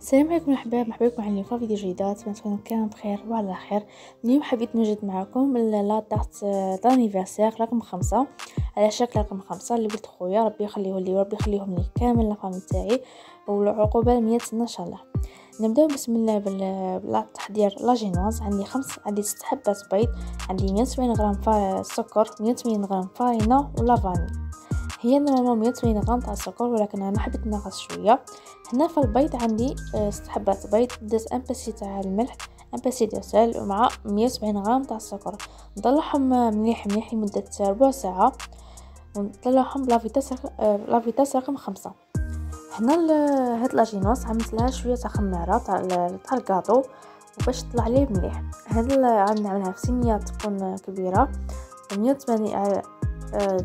السلام عليكم الاحباب، مرحبا بكم معنا في فيديو جديد. اتمنى تكونوا كامل بخير وعلى خير. اليوم حبيت نوجد معكم لا طاحت دانيفرسير رقم 5 على شكل رقم 5 اللي ولد خويا، ربي يخليه لي وربي يخليهم لي كامل لافامي تاعي والعقوبه 100 سنه ان شاء الله. نبداو بسم الله بالتحضير. لاجينوز عندي 6 حبات بيض، عندي 170 غرام سكر، 180 غرام فارينه ولافاني. هي نورمالمون 180 غرام تاع السكر، ولكن انا حبيت نقص شويه. هنا في البيض عندي 6 حبات بيض، درت ان باسي تاع الملح، ان باسي ديال سال، ومع 170 غرام تاع السكر. نطلعهم مليح لمده ربع ساعه، ونطلعهم بلا فيتاس رقم 5. هنا هاد لاجينوس عملت لها شويه تاع خماره تاع الكاطو وباش تطلع ليه مليح. هاد عاد نعملها في صينيه تكون كبيره 180،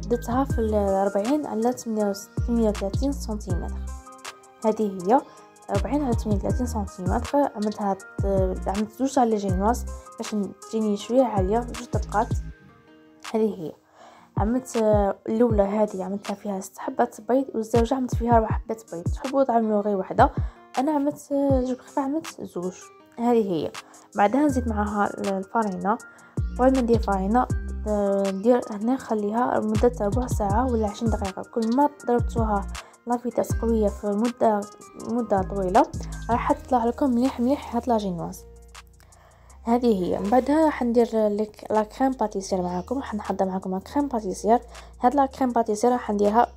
درتها في 40 على 38 سنتيمتر. هذه هي 40 على 38 سنتيمتر. عملت زوج تاع ليجينواز باش تجيني شويه عاليه، جوج دقات. هذه هي عملت الاولى، هذه عملتها فيها 6 حبات بيض، والزوجه عملت فيها 4 حبات بيض. تحبوا تعملوا غير وحده، انا عملت عملت زوج. هذه هي. بعدها نزيد معها الفارينه. بعد ما ندير فارينه ندير هنا نخليها لمده ربع ساعه ولا 20 دقيقه. كل ما ضربتوها لافيتاس قويه في مده طويله راح تطلع لكم مليح هاد لاجينواز. هذه هي. من بعدها راح ندير لا كريم باتيسير معكم، راح نحضر معكم لا كريم باتيسير. هاد لا كريم باتيسير راح نديرها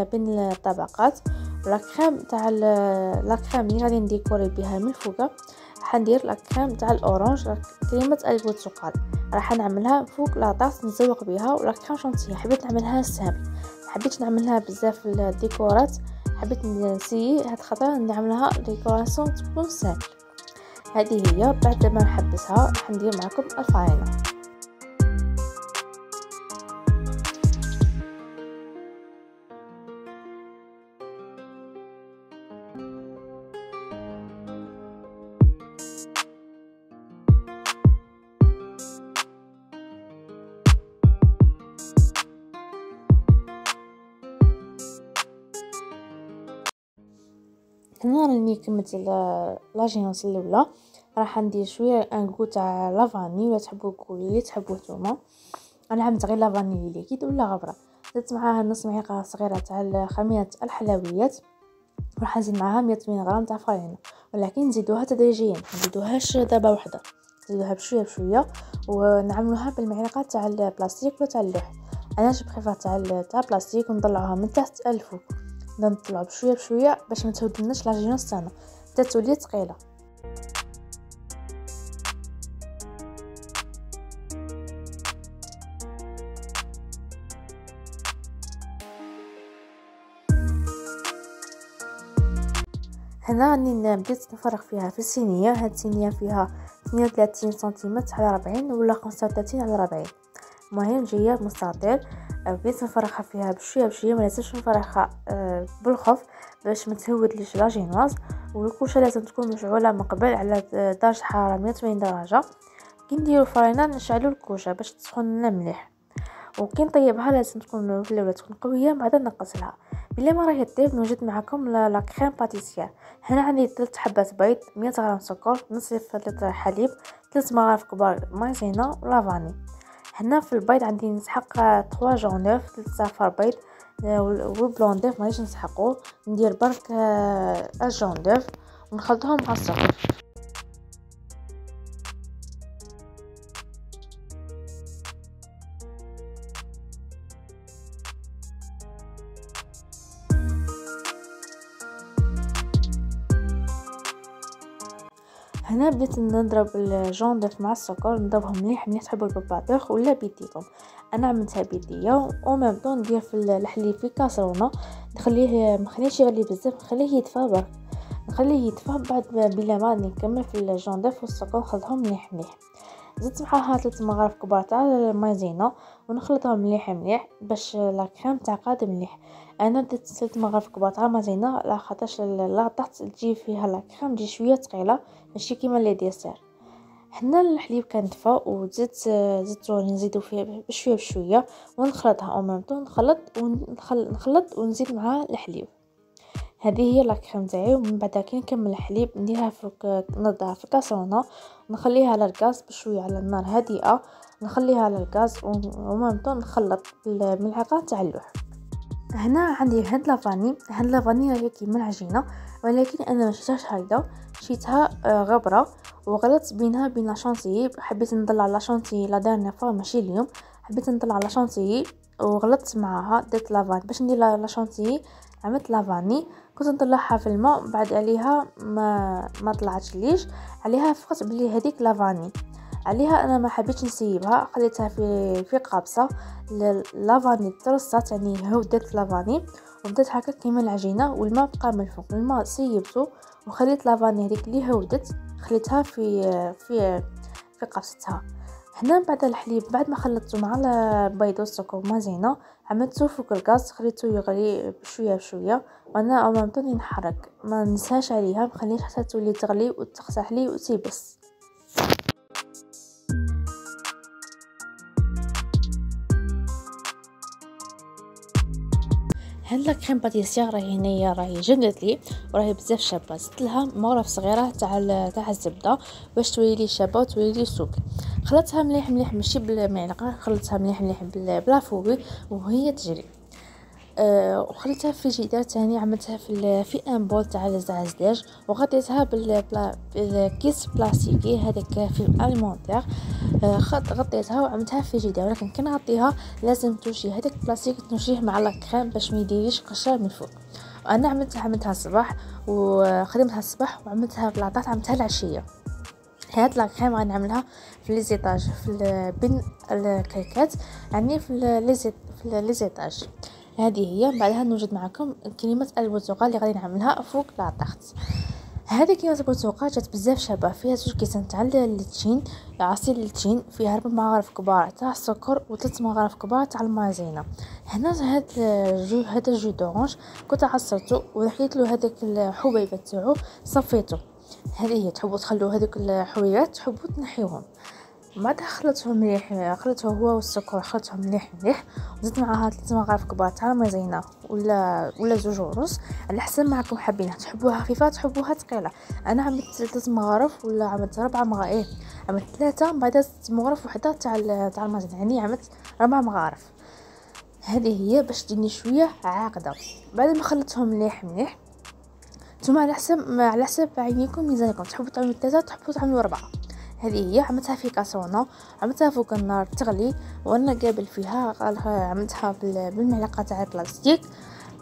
بين الطبقات. لا كريم تاع لا كريم اللي غادي نديكوري بها من الفوق، راح ندير لا كريم تاع الاورانج، كريمه البرتقال، راح نعملها فوق لا طاس نزوق بها. ولا كريم شونتيه حبيت نعملها سامبل، حبيت نعملها بزاف الديكورات، حبيت نسيي هاد خطره نعملها ديكوراسيون تكون سامبل. هذه هي. بعد ما نحبسها راح ندير معكم الفارينه. هنا راني كملت لاجينوس الاولى. راح ندير شويه انغو تاع لافاني، ولا تحبوا كولي اللي تحبوا نتوما. انا عملت غير لافاني ليكيد ولا غبره. درت معاها نص معلقه صغيره تاع خميره الحلويات، راح نزيد معاها 180 غرام تاع فارينه، ولكن نزيدوها تدريجيا، ما نزيدوهاش دابا وحده، نزيدوها بشويه ونعملوها بالمعلقه تاع البلاستيك ولا تاع اللوح. انا جبت خفيفه تاع بلاستيك ونطلعوها من تحت الفوق، نطلعوا بشويه باش ما تهودناش لاجينوس تاعنا حتى تولي ثقيله. هنا راني بديت نفرغ فيها في الصينيه. هاد الصينيه فيها 32 سنتيمتر على 40 ولا 35 على 40، المهم جايه مستطيل. بديت نفرغها فيها بشويه، ما لازمش نفرغها بالخف باش ما تهودليش لاجينواز. والكوشه لازم تكون مشعوله من قبل على درجه حراره 180 درجه. كي نديرو فرينه نشعلو الكوشه باش تسخن لنا مليح، وكي نطيبها لازم تكون في الاولى تكون قويه، بعد نقصها. بلا ما راهي طيب نوجد معكم لا كريم باتيسير. هنا عندي 3 حبات بيض، 100 غرام سكر، نصف لتر حليب، 3 مغارف كبار مايزينا ولافاني. هنا في البيض عندي نسحق 3 جون دوف، 3 صفار بيض والبلون دوف مانيش نسحقو. ندير برك الجون دوف ونخلطهم مع السكر. هنا بديت نضرب الجون دوف مع السكر، نضربهم مليح تحبوا الباباطيخ ولا بيديكم. انا عملتها بيديا، وميم طون ندير في الحليب في كاسرونه، مخليهش يغلي بزاف، نخليه يدفى برك، نخليه يدفى. بعد بلا ما نكمل في الجون دوف والسكر نخلطهم مليح. زدت معاها 3 مغارف كبار تاع المايزينا ونخلطهم مليح باش لا كريم تعقد مليح. انا درت 3 مغارف كبار تاع المايزينا لا خاطرش لا طاحت تجي فيها لا كريم تجي شويه ثقيله ماشي كيما لي ديسير. حنا الحليب كان دفا وزدت نزيدو فيه بشويه ونخلطها او ميم طون، نخلط ونزيد معاه الحليب. هذه هي لا كريم تاعي. ومن بعد كي نكمل الحليب نديرها نضعها في الكاسرونه، نخليها على الغاز بشويه على النار هادئه، نخليها على الغاز ومامطون نخلط بالملعقه تاع اللوح. هنا عندي هاد لافاني. هاد لافاني هي كيما العجينه، ولكن انا ما شيتهاش هكذا، شيتها غبره وغلطت بينها بين لاشونتيي. حبيت نطلع لاشونتيي لا دارنا فوا ماشي اليوم، حبيت نطلع لاشونتيي وغلطت معاها درت لافاني. باش ندير لاشونتيي عملت لافاني، كنت نطلعها في الماء بعد عليها ما طلعتش ليش عليها، فقط بلي هذيك لافاني عليها. انا ما حبيتش نسيبها، خليتها في قابصه. لافاني ترصات يعني هودت لافاني وبدات هكا كيما العجينه، والماء بقى من الفوق. الماء سيبته وخليت لافاني هذيك اللي هودت خليتها في قابصتها. هنا بعد الحليب بعد ما خلطته مع البيض والسكر ومازينا عملته فوق الغاز، خليته يغلي بشويه بشويه، وانا امامتني نحرك ما نساش عليها، مخليش حتى تولي تغلي وتقصح لي وتيبس. هاد لا كريم باتيسير راهي هنايا راهي جبدت لي وراهي بزاف شابه. زدت لها مغرف صغيره تاع الزبده باش تولي لي شابه وتولي لي سوق. خلطتها مليح مليح ماشي بالمعلقه، خلطتها مليح مليح بلا فوي وهي تجري. وخليتها في فريجيدير تاني، عملتها في ان بول تاع الزعزداج وغطيتها بالكيس بلاستيكي هذاك في الالمونتير. غطيتها وعملتها في فريجيدير، ولكن كي نغطيها لازم توشي هذاك البلاستيك تنوشيه مع لا كريم باش ما يديريش قشره من فوق. وانا عملتها الصباح وخدمتها الصباح وعملتها بلاطات عملتها العشيه. هاد لا كريم غنعملها في لي زيتاج في بين الكيكات، يعني في لي زيتاج. هذه هي. بعدها نوجد معكم كريمه البرتقال اللي غادي نعملها فوق لا طاحت. هذه كريمه البرتقال جات بزاف شابه، فيها 2 كيسان تاع اللتشين، عصير اللتشين، فيها 4 مغارف كبار تاع السكر و3 مغارف كبار تاع المايزينا. هنا هذا الجو دورانج كنت عصرته ورحيت له هذاك الحبيبات تاعو صفيته. هذه هي. تحبوا تخلوا هذوك الحبيبات تحبوا تنحيوهم، بعدها خلطهم مليح، خلطته هو والسكر خلطهم مليح مليح، وزدت معها 3 مغارف كبار تاع المايزينا ولا 2.5 على حسب ما راكم حابين، تحبوها خفيفه تحبوها ثقيله. انا عملت 3 مغارف ولا عملت 4 مغارف، عملت 3 بعد 6 مغارف وحده تاع المايزينا، يعني عملت 4 مغارف. هذه هي باش تجيني شويه عاقده. بعد ما خلطتهم مليح مليح نتوما على حسب عينيكم ميزانكم، تحبوا تعملوا 3 تحبوا تعملوا 4. هذه هي. عملتها في كاسرونه، عملتها فوق النار تغلي وانا قابل فيها، عملتها بالمعلقه تاع البلاستيك.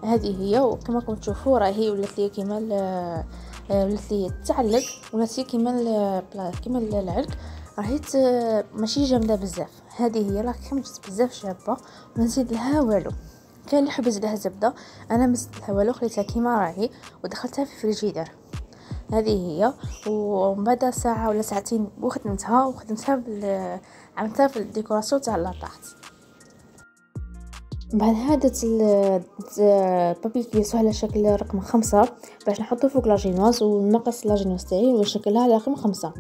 هذه هي. وكما راكم تشوفوا راهي ولات لي كيما ولات لي تعلق، ولات لي كيما العرق، راهي ماشي جامده بزاف. هذه هي. راكم بزاف شابه وما نزيد لها والو. كان اللي حب يزيد لها زبده، انا ما زدت لها والو، خليتها كيما راهي ودخلتها في فريجيدير. هذه هي. ومن بعد ساعه ولا ساعتين وخدمتها عملتها في الديكوراسيون تاع لاطاحت. بعد هذا البابي كيسو على شكل رقم 5 باش نحطو فوق لاجينواز، ونقص لاجينواز تاعي ونشكلها على رقم 5.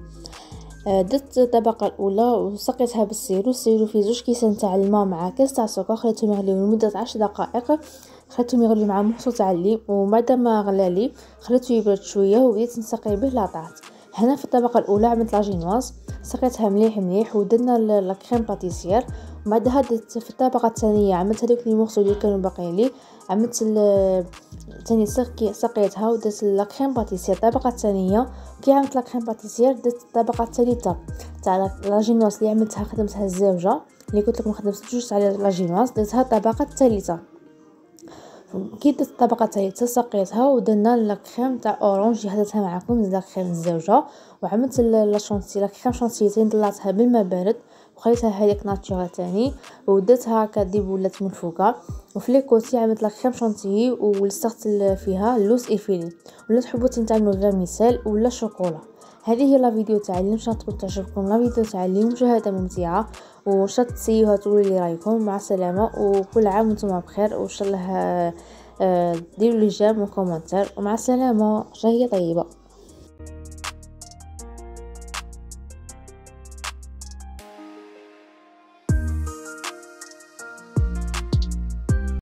درت الطبقه الاولى وسقيتها بالسيرو فيه 2 كيسان تاع الماء مع كاس تاع السكر، خليتهم يغليو لمده 10 دقائق، خليتهم يغليو مع محصول تاع الليم. وبعد ما غلالي خليته يبرد شويه وبديت نسقي به لاطاحت. هنا في الطبقه الاولى عملت لاجينواز سقيتها مليح مليح ودرنا لا كريم باتيسير. بعدها درت في الطبقه الثانيه عملت هذوك لي مورسو اللي كانوا باقيين لي، عملت ثاني سقيتها ودرت لا كريم باتيسير الطبقه الثانيه. كي عملت لا كريم باتيسير درت الطبقه الثالثه تاع لاجينواز اللي عملتها، خدمتها الزوجه اللي قلت لكم خدمت جوج تاع لاجينواز، درتها الطبقه الثالثه. كي درت الطبقه الثالثه سقيتها ودرنا لا كريم تاع اورانج اللي هدرتها معكم، لا كريم الزوجه. وعملت لا شونتي لا كريم شونتيتين طلعتها بالماء بارد وخليتها هذيك ناتشورال تاني، ودرتها هكا ديب ولات من فوقها. وفي لي كوتي عملت لا كريم شونتي ولصقت فيها اللوز ايفيلي، ولا تحبوا تعملوا فيرميسيل ولا شوكولا. هذه هي لا فيديو تاع اليوم، ان شاء الله تعجبكم لا فيديو تاع اليوم، مشاهده ممتعه، وان شاء الله تسيوها تقولوا لي رايكم. مع السلامه وكل عام وانتم بخير، وان شاء الله ديروا لي جيم وكومنتير، ومع السلامه. شهيه طيبه.